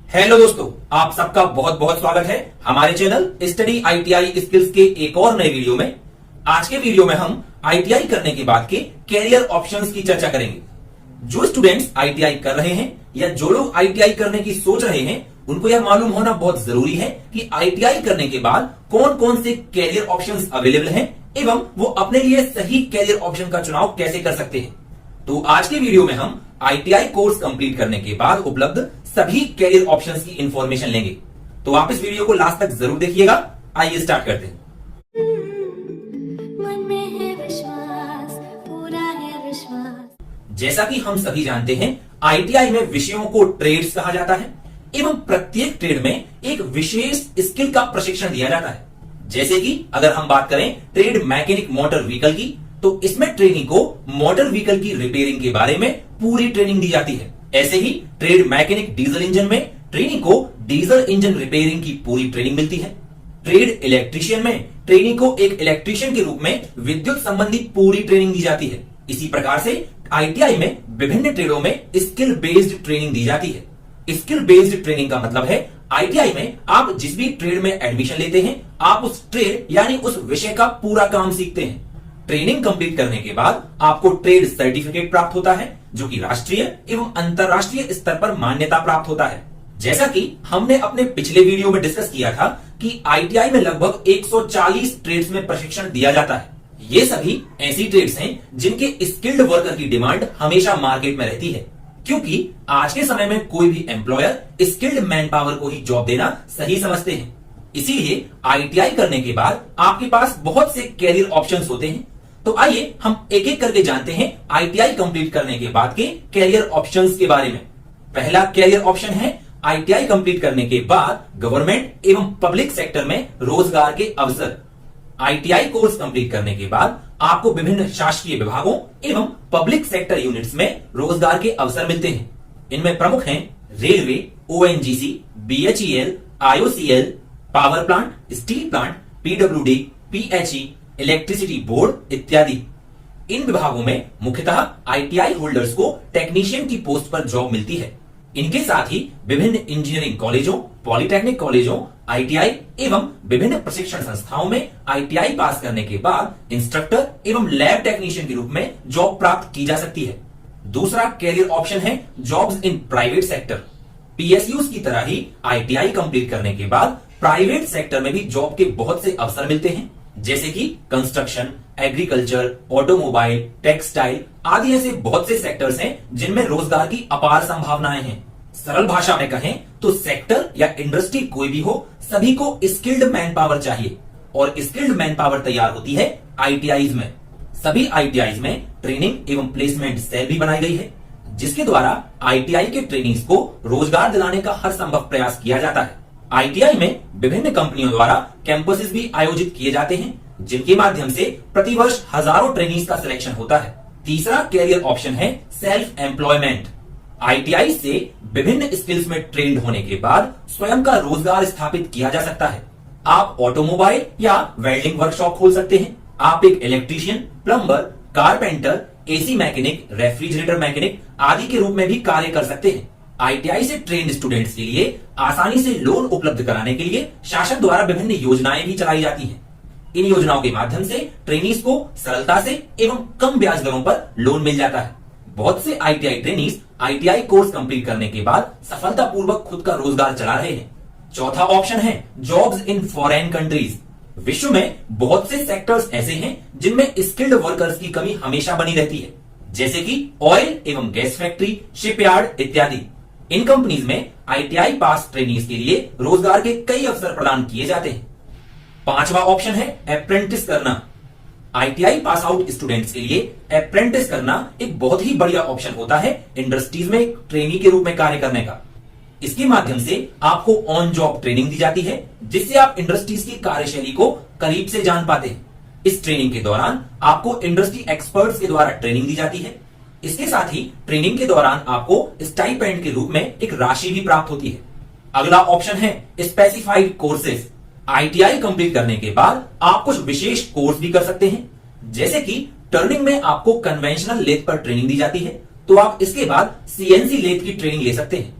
Hello दोस्तों, आप सबका बहुत बहुत स्वागत है हमारे चैनल स्टडी आईटीआई स्किल्स के एक और नए वीडियो में। आज के वीडियो में हम आईटीआई करने के बाद के कैरियर ऑप्शंस की चर्चा करेंगे। जो स्टूडेंट्स आईटीआई कर रहे हैं या जो लोग आईटीआई करने की सोच रहे हैं, उनको यह मालूम होना बहुत जरूरी है कि आईटीआई करने के बाद कौन कौन से कैरियर ऑप्शंस अवेलेबल हैं एवं वो अपने लिए सही कैरियर ऑप्शन का चुनाव कैसे कर सकते हैं। तो आज के वीडियो में हम आईटीआई कोर्स कंप्लीट करने के बाद उपलब्ध सभी कैरियर ऑप्शंस की इंफॉर्मेशन लेंगे। तो आप इस वीडियो को लास्ट तक जरूर देखिएगा। आइए स्टार्ट करते हैं। मन में है विश्वास, पूरा है विश्वास। जैसा कि हम सभी जानते हैं, आईटीआई में विषयों को ट्रेड्स कहा जाता है एवं प्रत्येक ट्रेड में एक विशेष स्किल का प्रशिक्षण दिया जाता है। जैसे कि अगर हम बात करें ट्रेड मैकेनिक मोटर व्हीकल की, तो इसमें ट्रेनिंग को मोटर व्हीकल की रिपेयरिंग के बारे में पूरी ट्रेनिंग दी जाती है। ऐसे ही ट्रेड मैकेनिक डीजल इंजन में ट्रेनिंग को डीजल इंजन रिपेयरिंग की पूरी ट्रेनिंग मिलती है। ट्रेड इलेक्ट्रीशियन में ट्रेनिंग को एक इलेक्ट्रीशियन के रूप में विद्युत संबंधी पूरी ट्रेनिंग दी जाती है। इसी प्रकार से आईटीआई में विभिन्न ट्रेडों में स्किल बेस्ड ट्रेनिंग दी जाती है। स्किल बेस्ड ट्रेनिंग का मतलब है आईटीआई में आप जिस भी ट्रेड में एडमिशन लेते हैं, आप उस ट्रेड यानी उस विषय का पूरा काम सीखते हैं। ट्रेनिंग कंप्लीट करने के बाद आपको ट्रेड सर्टिफिकेट प्राप्त होता है, जो कि राष्ट्रीय एवं अंतरराष्ट्रीय स्तर पर मान्यता प्राप्त होता है। जैसा कि हमने अपने पिछले वीडियो में डिस्कस किया था कि आईटीआई में लगभग 140 ट्रेड्स में प्रशिक्षण दिया जाता है। ये सभी ऐसी ट्रेड्स हैं जिनके स्किल्ड वर्कर की डिमांड हमेशा मार्केट में रहती है, क्योंकि आज के समय में कोई भी एम्प्लॉयर स्किल्ड मैन पावर को ही जॉब देना सही समझते हैं। इसीलिए आईटीआई करने के बाद आपके पास बहुत से कैरियर ऑप्शंस होते हैं। तो आइए हम एक एक करके जानते हैं आईटीआई कंप्लीट करने के बाद के कैरियर ऑप्शंस के बारे में। पहला कैरियर ऑप्शन है आईटीआई कंप्लीट करने के बाद गवर्नमेंट एवं पब्लिक सेक्टर में रोजगार के अवसर। आईटीआई कोर्स कंप्लीट करने के बाद आपको विभिन्न शासकीय विभागों एवं पब्लिक सेक्टर यूनिट्स में रोजगार के अवसर मिलते हैं। इनमें प्रमुख हैं railway, ONGC, BHEL, IOCL, power plant, steel plant, PWD, PHE, electricity board इत्यादि। इन विभागों में मुख्यतः आईटीआई होल्डर्स को टेक्नीशियन की पोस्ट पर जॉब मिलती है। इनके साथ ही विभिन्न इंजीनियरिंग कॉलेजों, पॉलिटेक्निक कॉलेजों, आईटीआई एवं विभिन्न प्रशिक्षण संस्थाओं में आईटीआई पास करने के बाद इंस्ट्रक्टर एवं लैब टेक्नीशियन के रूप में जॉब प्राप्त की जा सकती है। दूसरा कैरियर ऑप्शन है jobs in private sector. PSUs की तरह ही आईटीआई कंप्लीट करने के बाद प्राइवेट सेक्टर में भी जॉब के बहुत से अवसर मिलते हैं, जैसे कि कंस्ट्रक्शन, एग्रीकल्चर, ऑटोमोबाइल, टेक्सटाइल आदि ऐसे बहुत से सेक्टर्स हैं जिनमें रोजगार की अपार संभावनाएं हैं। सरल भाषा में कहें तो सेक्टर या इंडस्ट्री कोई भी हो, सभी को स्किल्ड मैन पावर चाहिए और स्किल्ड मैन पावर तैयार होती है आईटीआईज में। सभी आईटीआईज में ट्रेनिंग एवं प्लेसमेंट सेल भी बनाई गई है, जिसके द्वारा आईटीआई के ट्रेनिंग्स को रोजगार दिलाने का हर संभव प्रयास किया जाता है। आईटीआई में विभिन्न कंपनियों द्वारा कैंपसेस भी आयोजित किए जाते हैं, जिनके माध्यम से प्रतिवर्ष हजारों ट्रेनीज का सिलेक्शन होता है। तीसरा कैरियर ऑप्शन है सेल्फ एम्प्लॉयमेंट। आईटीआई से विभिन्न स्किल्स में ट्रेंड होने के बाद स्वयं का रोजगार स्थापित किया जा सकता है। आप ऑटोमोबाइल या वेल्डिंग वर्कशॉप खोल सकते हैं। आप एक electrician, plumber, carpenter, AC mechanic, refrigerator mechanic आदि के रूप में भी कार्य कर सकते हैं। आईटीआई से ट्रेंड स्टूडेंट्स के लिए आसानी से लोन उपलब्ध कराने के लिए शासन द्वारा विभिन्न योजनाएं भी चलाई जाती हैं। इन योजनाओं के माध्यम से ट्रेनीज को सरलता से एवं कम ब्याज दरों पर लोन मिल जाता है। बहुत से ITI trainees ITI course complete करने के बाद सफलतापूर्वक खुद का रोजगार चला रहे हैं। चौथा ऑप्शन है जॉब्स इन फॉरेन कंट्रीज। विश्व में बहुत से सेक्टर्स ऐसे हैं जिनमें स्किल्ड वर्कर्स की कमी हमेशा बनी रहती है, जैसे कि ऑयल एवं गैस फैक्ट्री, शिपयार्ड इत्यादि। इन कंपनीज में आईटीआई पास ट्रेनीज के लिए रोजगार के कई अवसर प्रदान किए जाते हैं। पांचवा ऑप्शन है अप्रेंटिस करना। आईटीआई पास आउट स्टूडेंट्स के लिए अप्रेंटिस करना एक बहुत ही बढ़िया ऑप्शन होता है इंडस्ट्रीज में ट्रेनी के रूप में कार्य करने का। इसके माध्यम से आपको ऑन जॉब ट्रेनिंग दी जाती है, जिससे आप इंडस्ट्रीज की कार्यशैली को करीब से जान पाते हैं। इस ट्रेनिंग के दौरान आपको इंडस्ट्री एक्सपर्ट्स के द्वारा ट्रेनिंग दी जाती है। इसके साथ ही ट्रेनिंग के दौरान आपको स्टाइपेंड के रूप में एक राशि भी प्राप्त होती है। अगला ऑप्शन है स्पेसिफाइड कोर्सेज। आईटीआई कंप्लीट करने के बाद आप कुछ विशेष कोर्स भी कर सकते हैं, जैसे कि टर्निंग में आपको कन्वेंशनल लेथ पर ट्रेनिंग दी जाती है, तो आप इसके बाद सीएनसी लेथ की ट्रेनिंग ले सकते हैं।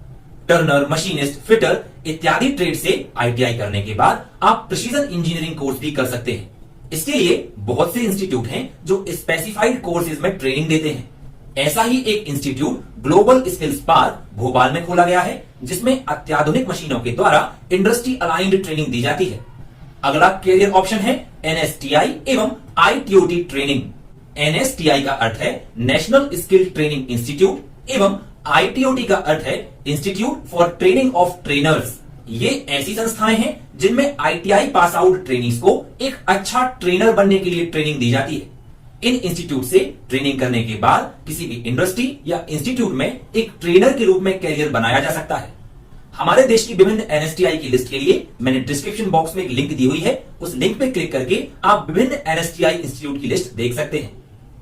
टर्नर, मशीनिस्ट, फिटर इत्यादि ट्रेड से आईटीआई करने के बाद आप प्रिसीजन इंजीनियरिंग कोर्स भी कर सकते हैं। इसके लिए बहुत से इंस्टीट्यूट हैं जो स्पेसिफाइड कोर्सेज में ट्रेनिंग देते हैं। ऐसा ही एक institute global skills park Bhopal में खोला गया है, जिसमें अत्याधुनिक मशीनों के द्वारा इंडस्ट्री अलाइंड ट्रेनिंग दी जाती है। अगला कैरियर ऑप्शन है एनएसटीआई एवं आईटीओटी ट्रेनिंग। एनएसटीआई का अर्थ है नेशनल स्किल ट्रेनिंग इंस्टीट्यूट एवं आईटीओटी का अर्थ है institute for training of trainers. ये ऐसी संस्थाएं हैं जिनमें आईटीआई पास आउट ट्रेनीज को एक अच्छा ट्रेनर बनने के लिए ट्रेनिंग दी जाती है। इन इंस्टीट्यूट से ट्रेनिंग करने के बाद किसी भी इंडस्ट्री या इंस्टीट्यूट में एक ट्रेनर के रूप में कैरियर बनाया जा सकता है। हमारे देश की विभिन्न एनएसटीआई की लिस्ट के लिए मैंने डिस्क्रिप्शन बॉक्स में एक लिंक दी हुई है। उस लिंक पे क्लिक करके आप विभिन्न एनएसटीआई इंस्टीट्यूट की लिस्ट देख सकते हैं।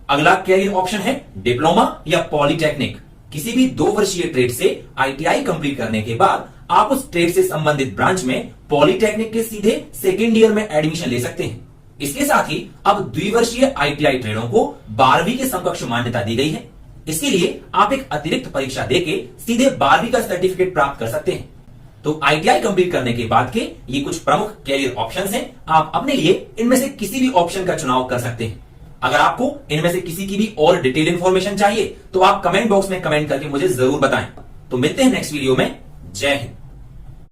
अगला कैरियर ऑप्शन है डिप्लोमा या पॉलिटेक्निक। किसी भी 2 वर्षीय ट्रेड से आईटीआई कंप्लीट करने के बाद आप उस ट्रेड से संबंधित ब्रांच में पॉलिटेक्निक के सीधे सेकेंड ईयर में एडमिशन ले सकते हैं। इसके साथ ही अब द्विवर्षीय आईटीआई ट्रेडों को 12वीं के समकक्ष मान्यता दी गई है। इसके लिए आप एक अतिरिक्त परीक्षा देके सीधे 12वीं का सर्टिफिकेट प्राप्त कर सकते हैं। तो आईटीआई कंप्लीट करने के बाद के ये कुछ प्रमुख कैरियर ऑप्शंस हैं। आप अपने लिए इनमें से किसी भी ऑप्शन का चुनाव कर सकते हैं। अगर आपको इनमें से किसी की भी और डिटेल इंफॉर्मेशन चाहिए तो आप कमेंट बॉक्स में कमेंट करके मुझे जरूर बताएं। तो मिलते हैं नेक्स्ट वीडियो में। जय हिंद।